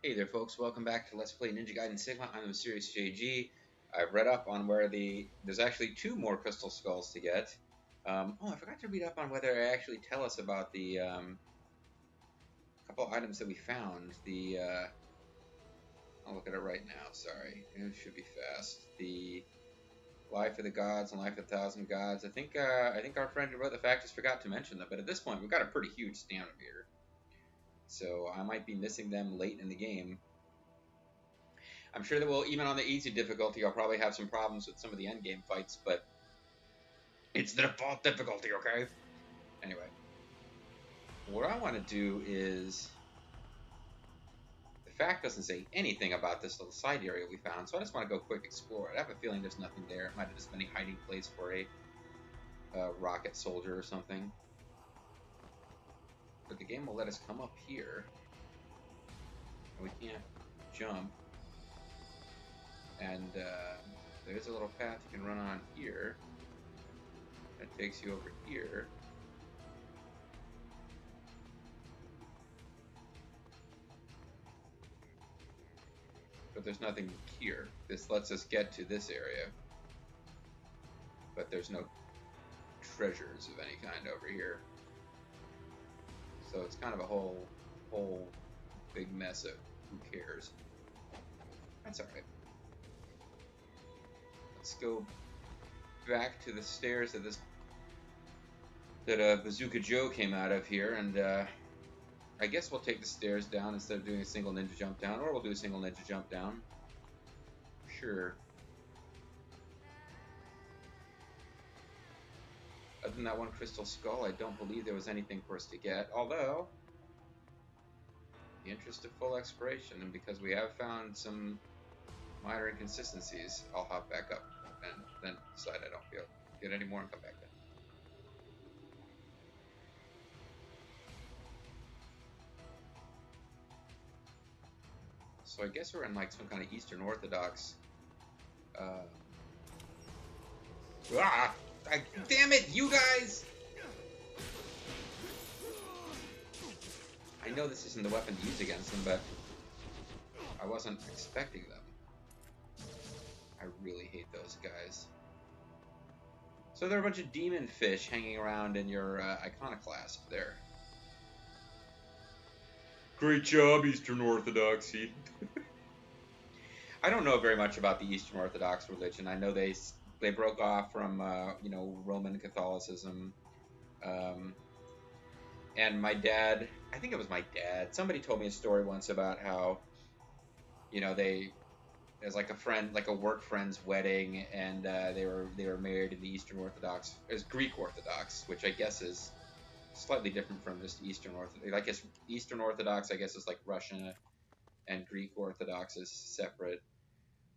Hey there, folks. Welcome back to Let's Play Ninja Gaiden Sigma. I'm the Mysterious JG. I've read up on where there's actually two more crystal skulls to get. I forgot to read up on whether they actually tell us about the couple items that we found. I'll look at it right now. Sorry, it should be fast. The Life of the Gods and Life of the Thousand Gods. I think our friend who wrote the fact just forgot to mention them. But at this point, we've got a pretty huge stamina meter, so I might be missing them late in the game. I'm sure that even on the easy difficulty, I'll probably have some problems with some of the end game fights, but it's the default difficulty, okay? Anyway, what I want to do is, the fact doesn't say anything about this little side area we found, so I just want to go quick explore it. I have a feeling there's nothing there. It might have just been a hiding place for a rocket soldier or something. But the game will let us come up here, and we can't jump. And there's a little path you can run on here. That takes you over here. But there's nothing here. This lets us get to this area, but there's no treasures of any kind over here. So it's kind of a whole big mess of who cares. That's alright. Let's go back to the stairs that Bazooka Joe came out of here, and I guess we'll take the stairs down instead of doing a single ninja jump down, or we'll do a single ninja jump down. Sure. Other than that one crystal skull, I don't believe there was anything for us to get, although, in the interest of full exploration, and because we have found some minor inconsistencies, I'll hop back up and then decide I don't feel get any more and come back then. So I guess we're in like some kind of Eastern Orthodox. Damn it, you guys! I know this isn't the weapon to use against them, but I wasn't expecting them. I really hate those guys. So there are a bunch of demon fish hanging around in your iconoclast there. Great job, Eastern Orthodoxy. I don't know very much about the Eastern Orthodox religion. I know they broke off from Roman Catholicism, and my dad. I think it was my dad. Somebody told me a story once about how there's like a friend, like a work friend's wedding, and they were married in the Eastern Orthodox, as Greek Orthodox, which I guess is slightly different from just Eastern Orthodox. I guess Eastern Orthodox, I guess, is like Russian, and Greek Orthodox is separate.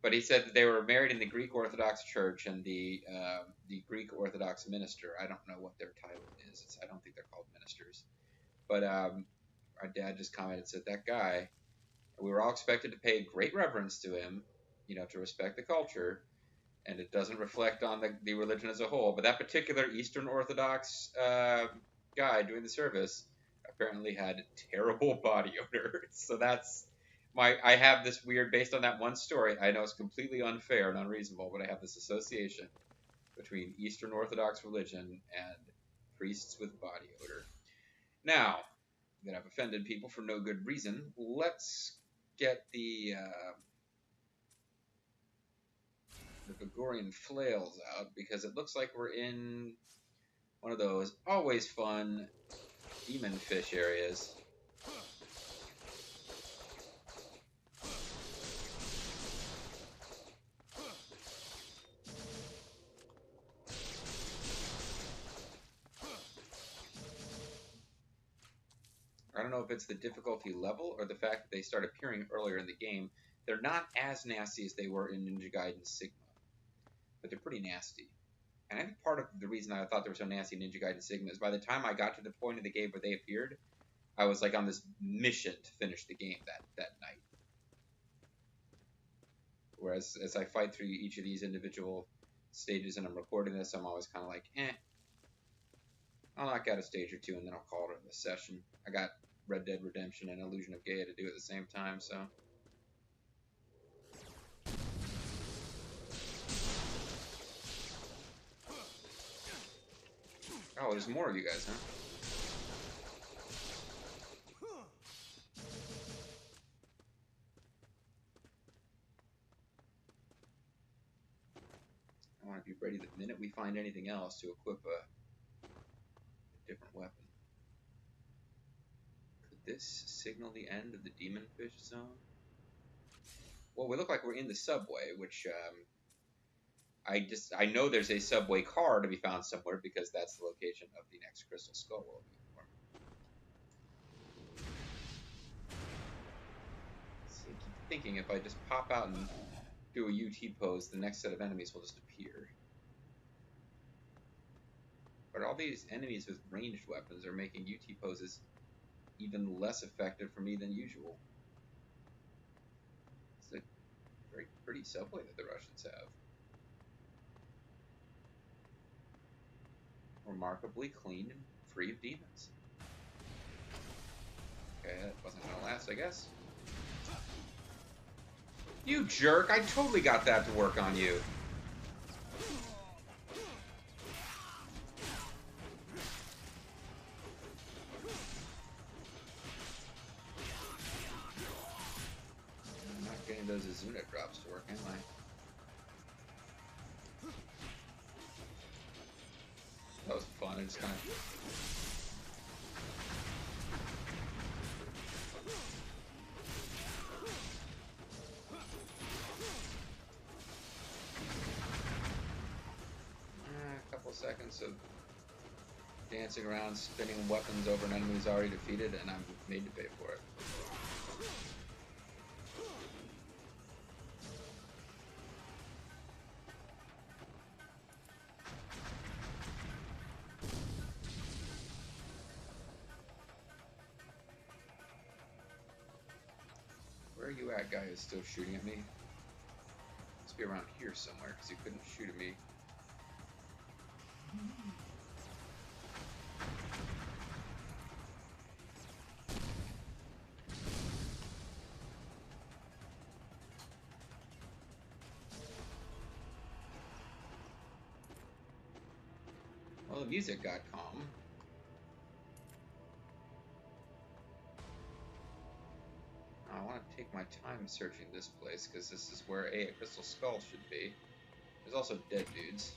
But he said that they were married in the Greek Orthodox Church, and the Greek Orthodox minister. I don't know what their title is. I don't think they're called ministers. But our dad just commented, said that guy. We were all expected to pay great reverence to him, to respect the culture, and it doesn't reflect on the religion as a whole. But that particular Eastern Orthodox guy doing the service apparently had terrible body odor. So that's I have this weird, based on that one story. I know it's completely unfair and unreasonable, but I have this association between Eastern Orthodox religion and priests with body odor. Now that I've offended people for no good reason, let's get the Gregorian flails out, because it looks like we're in one of those always fun demon fish areas. I don't know if it's the difficulty level or the fact that they start appearing earlier in the game. They're not as nasty as they were in Ninja Gaiden Sigma, but they're pretty nasty. And I think part of the reason I thought they were so nasty in Ninja Gaiden Sigma is by the time I got to the point in the game where they appeared, I was like on this mission to finish the game that night. Whereas as I fight through each of these individual stages and I'm recording this, I'm always kind of like, I'll knock out a stage or two and then I'll call it a session. I got Red Dead Redemption and Illusion of Gaia to do at the same time, so. Oh, there's more of you guys, huh? I want to be ready the minute we find anything else to equip a different weapon. Could this signal the end of the Demon Fish Zone? Well, we look like we're in the subway, which I know there's a subway car to be found somewhere because that's the location of the next Crystal Skull we're looking for. So I keep thinking if I just pop out and do a UT pose, the next set of enemies will just appear. But all these enemies with ranged weapons are making UT poses even less effective for me than usual. It's a very pretty subway that the Russians have. Remarkably clean and free of demons. Okay, that wasn't gonna last, I guess. You jerk! I totally got that to work on you. I'm not getting those Azuna drops to work, am I? That was fun. I just kind of... a couple seconds of dancing around, spinning weapons over an enemy who's already defeated, and I'm made to pay for it. Where are you at, guy who's still shooting at me? Must be around here somewhere, because he couldn't shoot at me. Well, the music got calm. I want to take my time searching this place, because this is where a Crystal Skull should be. There's also dead dudes.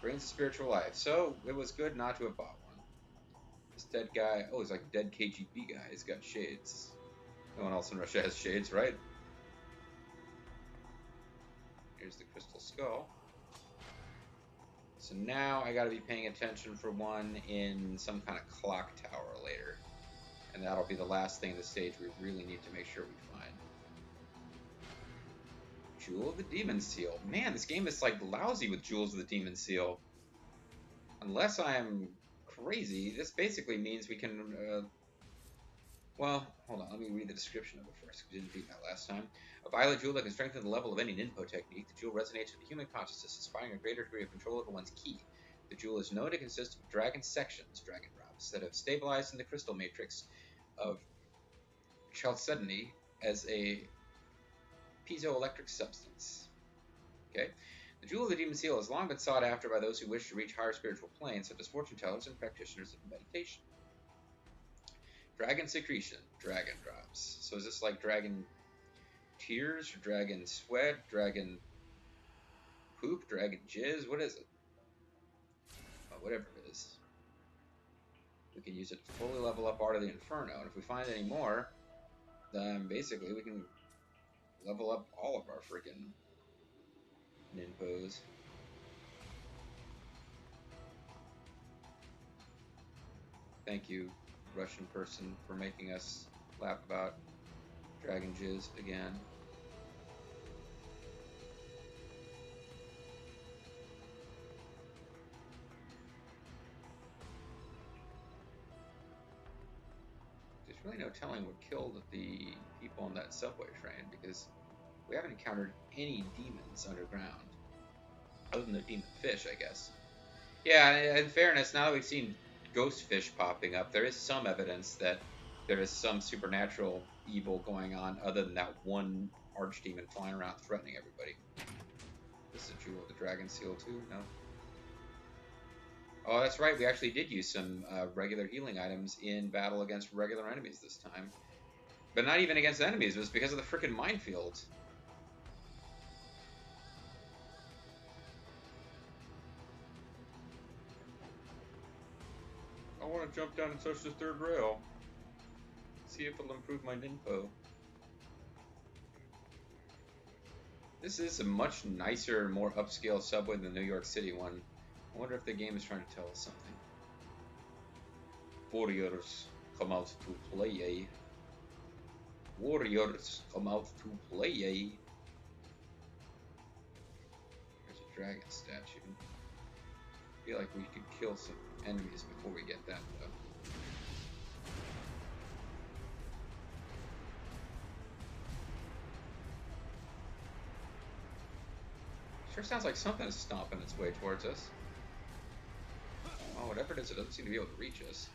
Brings a spiritual life. So, it was good not to have bought one. This dead guy... Oh, he's like a dead KGB guy. He's got shades. No one else in Russia has shades, right? Here's the Crystal Skull. So now I gotta be paying attention for one in some kind of clock tower later. And that'll be the last thing in the stage we really need to make sure we find. Jewel of the Demon Seal. Man, this game is like lousy with Jewels of the Demon Seal. Unless I'm crazy, this basically means we can... well, hold on, let me read the description of it first. We didn't read that last time. A violet jewel that can strengthen the level of any ninpo technique. The jewel resonates with the human consciousness, inspiring a greater degree of control over one's ki. The jewel is known to consist of dragon sections, dragon drops, that have stabilized in the crystal matrix of chalcedony as a piezoelectric substance. Okay? The Jewel of the Demon Seal has long been sought after by those who wish to reach higher spiritual planes, such as fortune tellers and practitioners of meditation. Dragon secretion, dragon drops. So is this like dragon tears, dragon sweat, dragon poop, dragon jizz? What is it? Oh, whatever it is. We can use it to fully level up Art of the Inferno, and if we find any more, then basically we can level up all of our freaking ninpos. Thank you, Russian person, for making us laugh about dragon jizz again. There's really no telling what killed the people on that subway train, because we haven't encountered any demons underground. Other than the demon fish, I guess. Yeah, in fairness, now that we've seen ghost fish popping up, there is some evidence that there is some supernatural evil going on other than that one archdemon flying around threatening everybody. This is a jewel of the dragon seal too, no? Oh, that's right, we actually did use some regular healing items in battle against regular enemies this time. But not even against enemies, it was because of the frickin' minefield. I want to jump down and touch the third rail. See if it'll improve my ninpo. This is a much nicer, more upscale subway than the New York City one. I wonder if the game is trying to tell us something. Warriors come out to play. Warriors come out to play. There's a dragon statue. I feel like we could kill some enemies before we get that though. Sure sounds like something is stomping its way towards us. Oh, whatever it is, it doesn't seem to be able to reach us.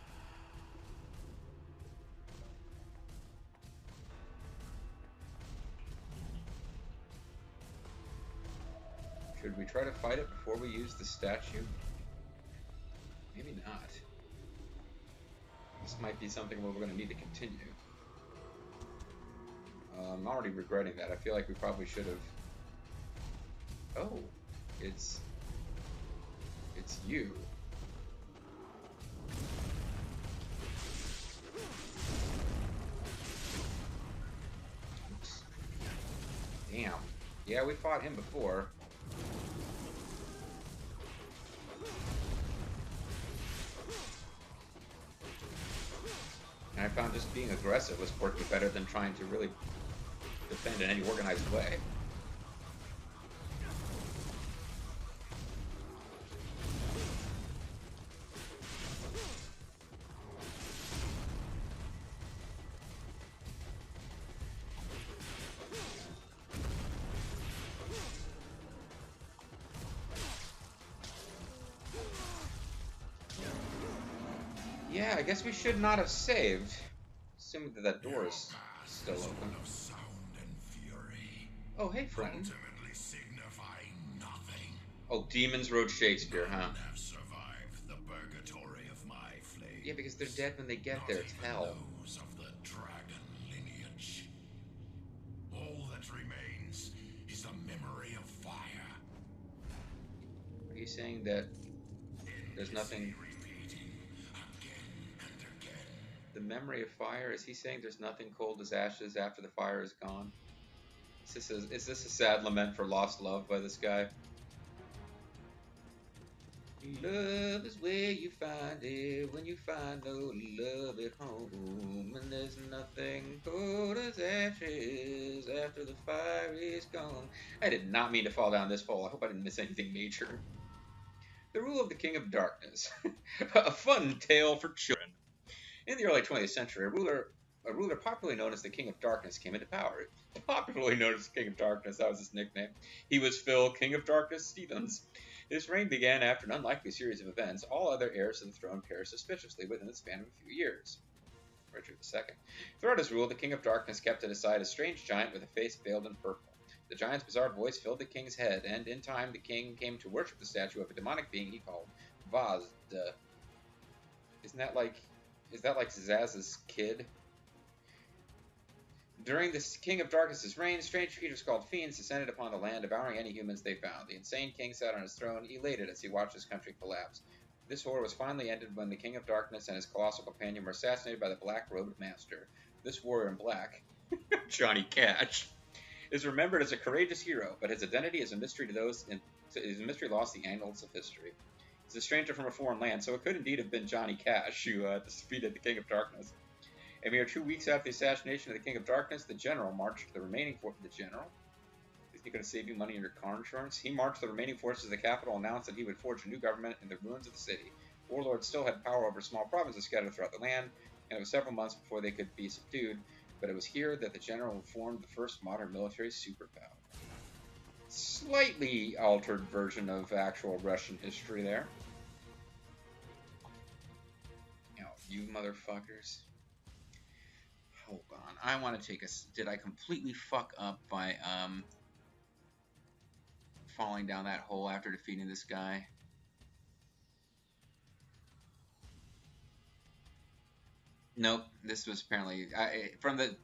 Should we try to fight it before we use the statue? Maybe not. This might be something where we're going to need to continue. I'm already regretting that. I feel like we probably should have... Oh, it's you. Oops. Damn. Yeah, we fought him before. And I found just being aggressive was working better than trying to really defend in any organized way. Yeah, I guess we should not have saved. Assuming that that door is still open. Oh, hey, friend. Ultimately signify nothing. Oh, demons wrote Shakespeare, huh? None have survived the purgatory of my flame. Yeah, because they're dead when they get there. It's hell. Those of the dragon lineage. All that remains is the memory of fire. Are you saying that there's nothing? Repeating again and again. The memory of fire? Is he saying there's nothing cold as ashes after the fire is gone? Is this a sad lament for lost love by this guy? Love is where you find it when you find no love at home, and there's nothing cold as ashes after the fire is gone. I did not mean to fall down this hole. I hope I didn't miss anything major. The Rule of the King of Darkness. A fun tale for children. In the early 20th century, a ruler popularly known as the King of Darkness came into power. Popularly known as the King of Darkness, that was his nickname. He was Phil, King of Darkness Stevens. His reign began after an unlikely series of events. All other heirs to the throne perished suspiciously within the span of a few years. Richard II. Throughout his rule, the King of Darkness kept at his side a strange giant with a face veiled in purple. The giant's bizarre voice filled the king's head, and in time the king came to worship the statue of a demonic being he called Vazda. Is that like Zaz's kid? During the King of Darkness's reign, strange creatures called fiends descended upon the land, devouring any humans they found. The insane king sat on his throne, elated as he watched his country collapse. This war was finally ended when the King of Darkness and his colossal companion were assassinated by the Black-Robed Master. This warrior in black, Johnny Cash, is remembered as a courageous hero, but his identity is a mystery to those is a mystery lost in the annals of history. He's a stranger from a foreign land, so it could indeed have been Johnny Cash who defeated the King of Darkness. A mere 2 weeks after the assassination of the King of Darkness, the general marched the remaining forces. The general? Is he going to save you money in your car insurance? He marched the remaining forces to the capital and announced that he would forge a new government in the ruins of the city. Warlords still had power over small provinces scattered throughout the land, and it was several months before they could be subdued, but it was here that the general formed the first modern military superpower. Slightly altered version of actual Russian history there. You motherfuckers. Hold on. I want to take a... Did I completely fuck up by, falling down that hole after defeating this guy? Nope. This was apparently... from the...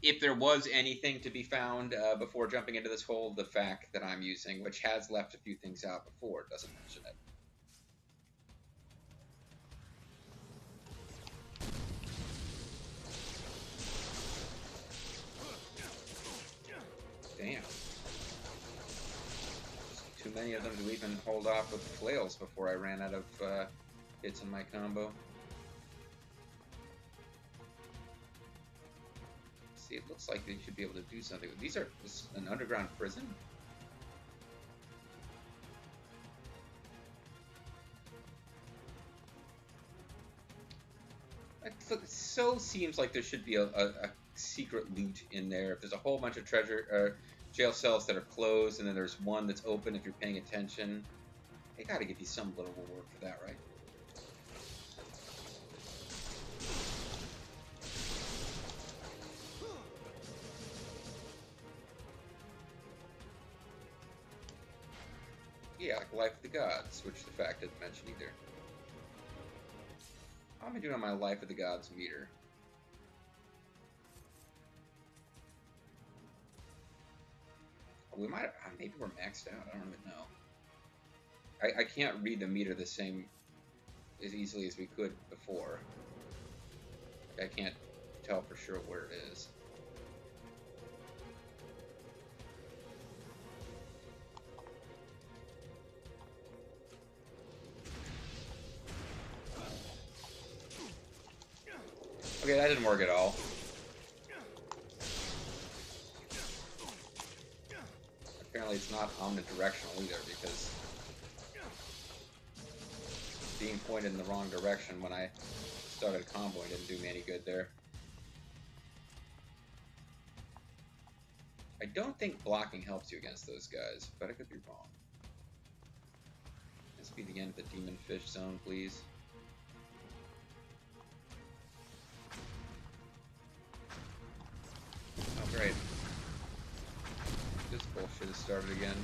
If there was anything to be found before jumping into this hole, the fact that I'm using, which has left a few things out before, doesn't mention it. Damn. Too many of them to even hold off with flails before I ran out of hits in my combo. See, it looks like they should be able to do something. These are... This is an underground prison? It so seems like there should be a secret loot in there. If there's a whole bunch of treasure jail cells that are closed, and then there's one that's open if you're paying attention, they gotta give you some little reward for that, right? Yeah, like Life of the Gods, which the fact didn't mention either. How am I doing on my Life of the Gods meter? We might... maybe we're maxed out. I don't even know. I can't read the meter the same as easily as we could before. I can't tell for sure where it is. Okay, that didn't work at all. Apparently it's not omnidirectional either, because being pointed in the wrong direction when I started comboing didn't do me any good there. I don't think blocking helps you against those guys, but I could be wrong. Let's be the end of the demon fish zone, please. Oh, great. This bullshit has started again.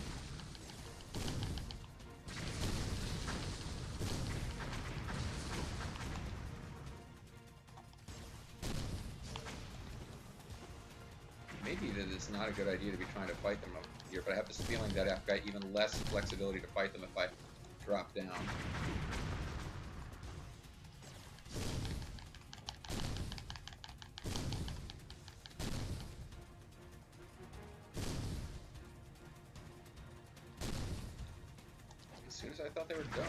Maybe that it's not a good idea to be trying to fight them up here, but I have this feeling that I've got even less flexibility to fight them if I drop down. As soon as I thought they were done.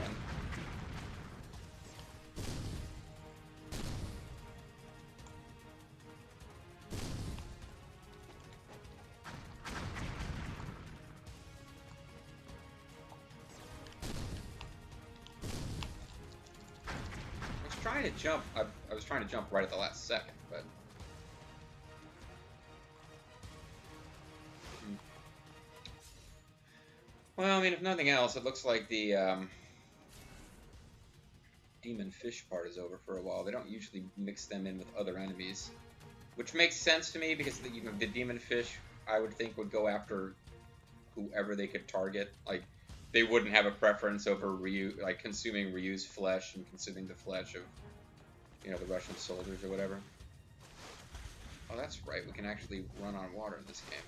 Trying to jump. I was trying to jump right at the last second, but well, I mean, if nothing else, it looks like the demon fish part is over for a while. They don't usually mix them in with other enemies, which makes sense to me because the demon fish, I would think, would go after whoever they could target. Like, they wouldn't have a preference over Ryu, like consuming Ryu's flesh and consuming the flesh of, you know, the Russian soldiers or whatever. Oh, that's right. We can actually run on water in this game.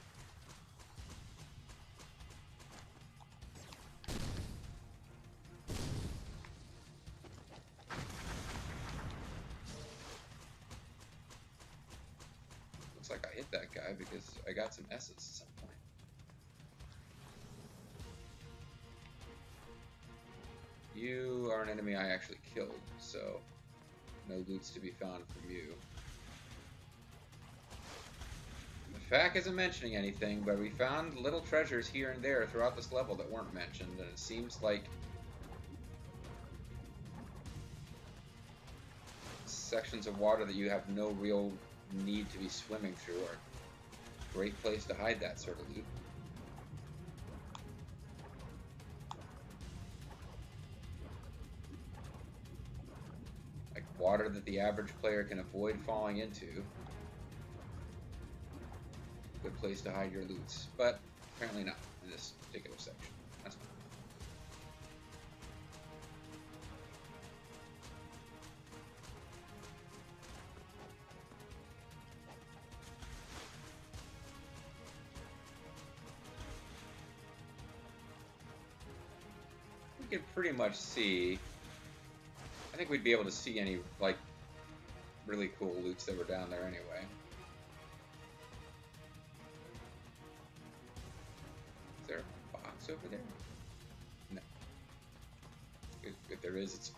Looks like I hit that guy because I got some S's at some point. You are an enemy I actually killed, so no loot's to be found from you. The fact isn't mentioning anything, but we found little treasures here and there throughout this level that weren't mentioned, and it seems like sections of water that you have no real need to be swimming through are a great place to hide that sort of loot. Water that the average player can avoid falling into. Good place to hide your loots, but apparently not in this particular section. That's fine. We can pretty much see. I think we'd be able to see any like really cool loots that were down there anyway. Is there a box over there? No. If there is, it's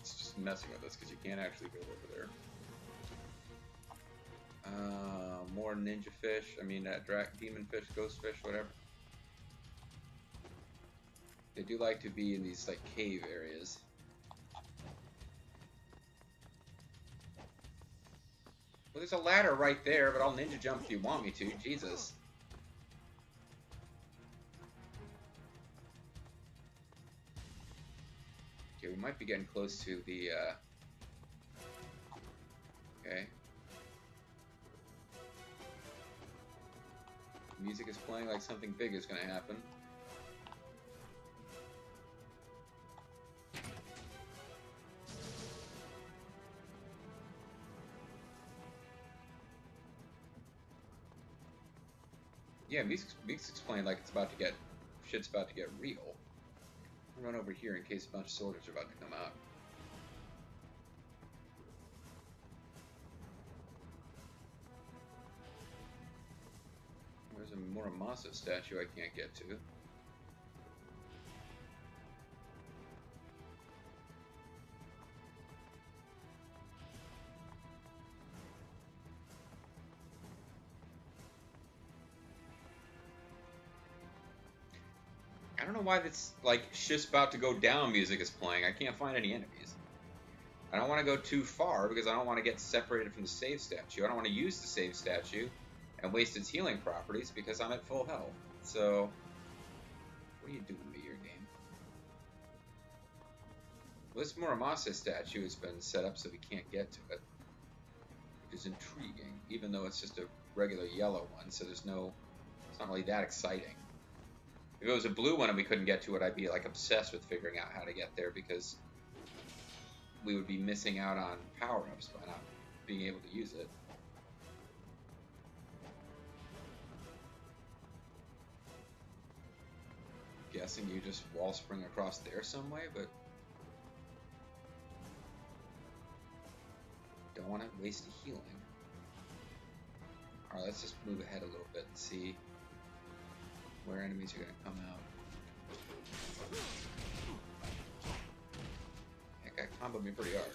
just messing with us because you can't actually go over there. More ninja fish. I mean, demon fish, ghost fish, whatever. They do like to be in these like cave areas. Well, there's a ladder right there, but I'll ninja jump if you want me to. Jesus. Okay, we might be getting close to the, okay. Music is playing like something big is going to happen. Yeah, music's playing like it's about to get, shit's about to get real. I'll run over here in case a bunch of soldiers are about to come out. There's a Muramasa statue I can't get to. I don't know why this, like, shit's about to go down music is playing. I can't find any enemies. I don't want to go too far because I don't want to get separated from the save statue. I don't want to use the save statue and waste its healing properties because I'm at full health. So, what are you doing to your game? Well, this Muramasa statue has been set up so we can't get to it, which is intriguing, even though it's just a regular yellow one, so there's no, it's not really that exciting. If it was a blue one and we couldn't get to it, I'd be like obsessed with figuring out how to get there because we would be missing out on power-ups by not being able to use it. Guessing you just wall spring across there some way, but don't want to waste a healing. Alright, let's just move ahead a little bit and see where enemies are going to come out. That guy comboed me pretty hard.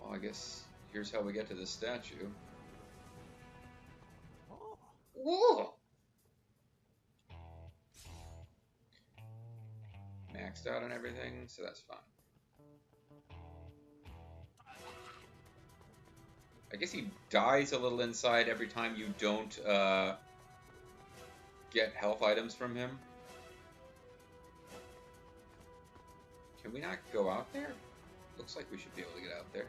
Well, I guess here's how we get to the statue. Whoa! Maxed out on everything, so that's fine. I guess he dies a little inside every time you don't get health items from him. Can we not go out there? Looks like we should be able to get out there.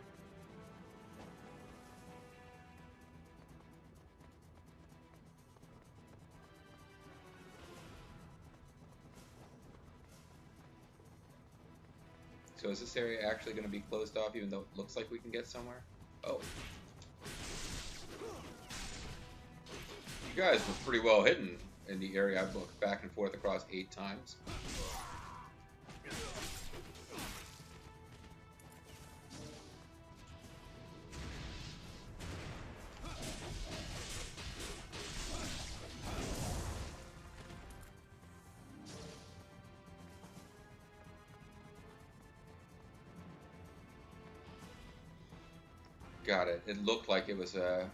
So is this area actually going to be closed off even though it looks like we can get somewhere? Oh. You guys were pretty well hidden in the area I've looked back and forth across 8 times. Got it. It looked like it was a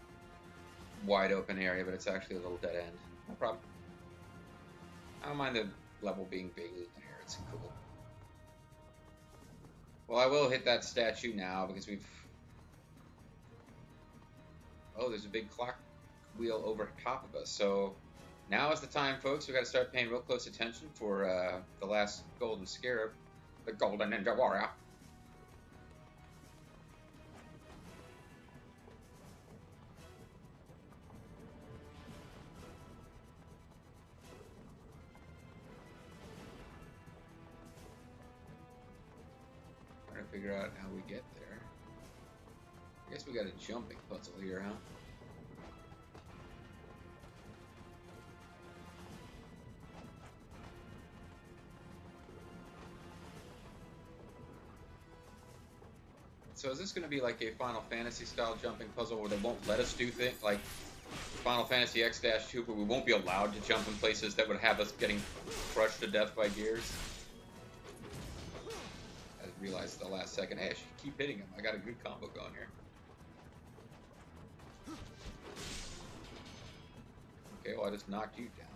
wide open area, but it's actually a little dead end. No problem. I don't mind the level being big in here. It's cool. Well, I will hit that statue now because we've... Oh, there's a big clock wheel over top of us. So now is the time, folks. We got to start paying real close attention for the last golden scarab, the golden ninja warrior. Trying to figure out how we get there. I guess we got a jumping puzzle here, huh? So is this going to be like a Final Fantasy style jumping puzzle where they won't let us do things like Final Fantasy X-2, where we won't be allowed to jump in places that would have us getting crushed to death by gears? I realized at the last second, hey, I should keep hitting him. I got a good combo going here. Okay, well I just knocked you down.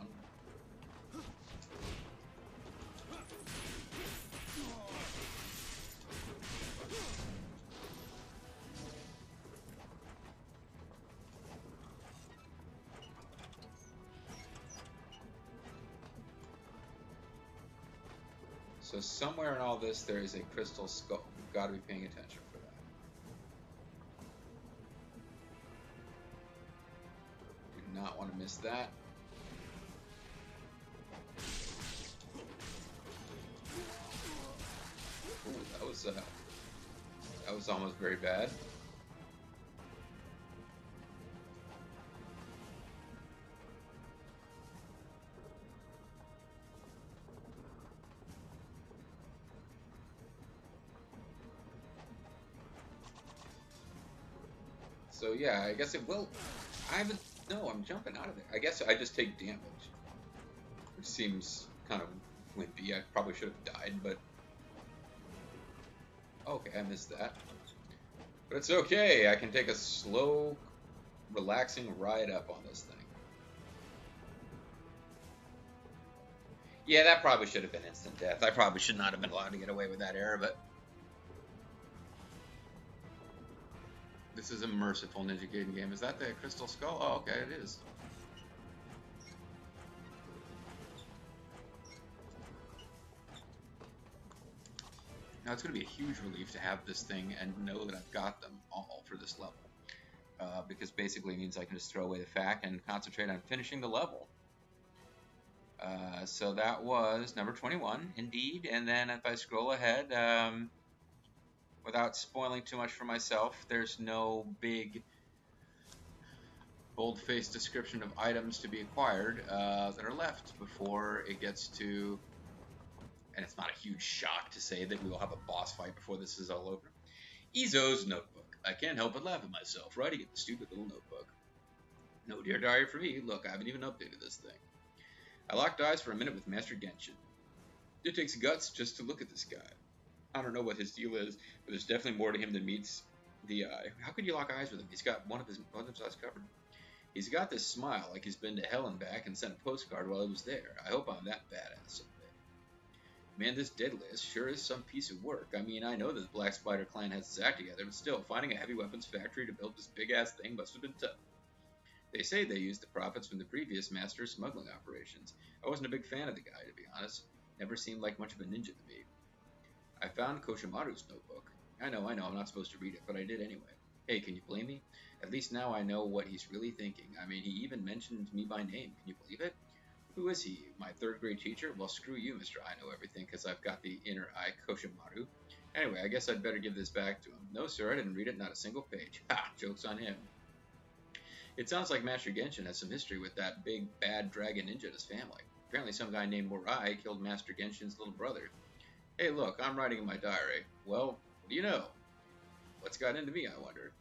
So somewhere in all this there is a crystal skull. We've got to be paying attention for that. Do not want to miss that. Ooh, that was almost very bad. So yeah, I guess it will. I haven't. No, I'm jumping out of there. I guess I just take damage, which seems kind of wimpy. I probably should have died, but okay, I missed that. But it's okay. I can take a slow, relaxing ride up on this thing. Yeah, that probably should have been instant death. I probably should not have been allowed to get away with that error, but this is a merciful Ninja Gaiden game. Is that the Crystal Skull? Oh, okay, it is. Now, it's going to be a huge relief to have this thing and know that I've got them all for this level. Because basically it means I can just throw away the fact and concentrate on finishing the level. So that was number 21, indeed. And then if I scroll ahead, without spoiling too much for myself, there's no big bold-faced description of items to be acquired that are left before it gets to, and it's not a huge shock to say that we will have a boss fight before this is all over. Izo's notebook. I can't help but laugh at myself writing in the stupid little notebook. No dear diary for me. Look, I haven't even updated this thing. I locked eyes for a minute with Master Genshin. It takes guts just to look at this guy. I don't know what his deal is, but there's definitely more to him than meets the eye. How could you lock eyes with him? He's got one of his eyes covered. He's got this smile like he's been to hell and back and sent a postcard while he was there. I hope I'm that badass someday. Man, this dead list sure is some piece of work. I mean, I know that the Black Spider clan has its act together, but still, finding a heavy weapons factory to build this big-ass thing must have been tough. They say they used the profits from the previous master's smuggling operations. I wasn't a big fan of the guy, to be honest. Never seemed like much of a ninja to me. I found Koshimaru's notebook. I know, I'm not supposed to read it, but I did anyway. Hey, can you blame me? At least now I know what he's really thinking. I mean, he even mentioned me by name. Can you believe it? Who is he? My third grade teacher? Well, screw you, Mr. I know everything, because I've got the inner eye, Koshimaru. Anyway, I guess I'd better give this back to him. No, sir, I didn't read it, not a single page. Ha! Joke's on him. It sounds like Master Genshin has some history with that big, bad dragon ninja in his family. Apparently some guy named Morai killed Master Genshin's little brother. Hey, look, I'm writing in my diary. Well, what do you know? What's got into me, I wonder?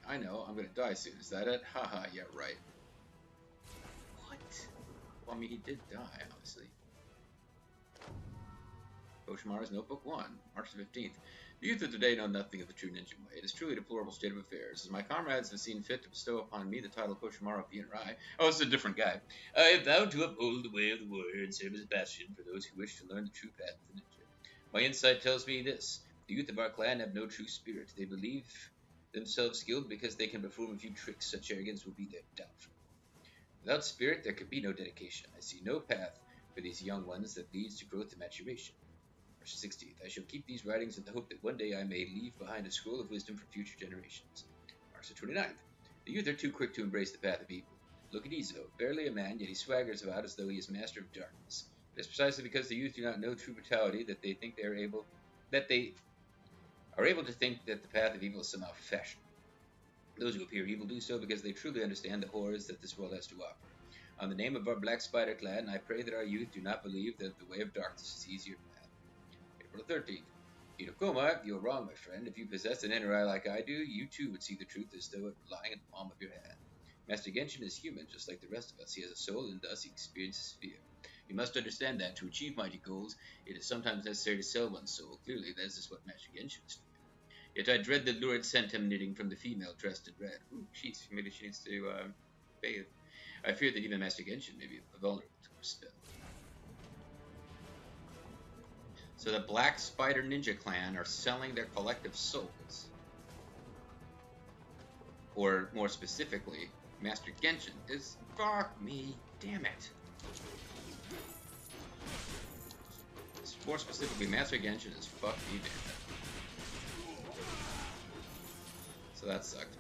I know, I'm gonna die soon. Is that it? Haha, yeah, right. What? Well, I mean, he did die, obviously. Koshimaru's Notebook 1, March 15th. The youth of today know nothing of the true ninja way. It is truly a deplorable state of affairs. As my comrades have seen fit to bestow upon me the title Koshimaru of the Inner Eye. Oh, it's a different guy. I have vowed to uphold the way of the warrior and serve as a bastion for those who wish to learn the true path of the ninja. My insight tells me this. The youth of our clan have no true spirit. They believe themselves skilled because they can perform a few tricks. Such arrogance will be their downfall. Without spirit, there can be no dedication. I see no path for these young ones that leads to growth and maturation. March 16th. I shall keep these writings in the hope that one day I may leave behind a scroll of wisdom for future generations. March 29th. The youth are too quick to embrace the path of evil. Look at Izo, barely a man, yet he swaggers about as though he is master of darkness. It is precisely because the youth do not know true brutality that they are able to think that the path of evil is somehow fashionable. Those who appear evil do so because they truly understand the horrors that this world has to offer. On the name of our Black Spider clan, I pray that our youth do not believe that the way of darkness is easier path. April 13th. Hinokoma, you're wrong, my friend. If you possessed an inner eye like I do, you too would see the truth as though it were lying in the palm of your hand. Master Genshin is human, just like the rest of us. He has a soul, and thus he experiences fear. You must understand that to achieve mighty goals, it is sometimes necessary to sell one's soul. Clearly, this is what Master Genshin is doing. Yet I dread the lurid scent emanating from the female dressed in red. Ooh, jeez, maybe she needs to bathe. I fear that even Master Genshin may be vulnerable to her spell. So the Black Spider Ninja Clan are selling their collective souls. Or more specifically, Master Genshin is... Fuck me, damn it. More specifically, Master Genshin is fuck me, damn it. So that sucked.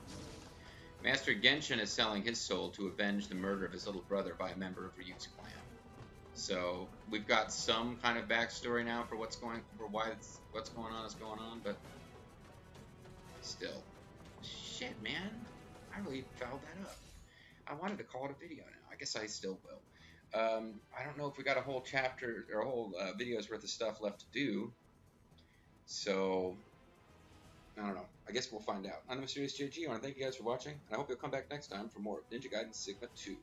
Master Genshin is selling his soul to avenge the murder of his little brother by a member of Ryu's clan. So we've got some kind of backstory now for what's going on, but still, shit, man, I really fouled that up. I wanted to call it a video now. I guess I still will. I don't know if we got a whole chapter or a whole video's worth of stuff left to do. So I don't know. I guess we'll find out. I'm the Mysterious JG. I want to thank you guys for watching, and I hope you'll come back next time for more of Ninja Gaiden Sigma 2.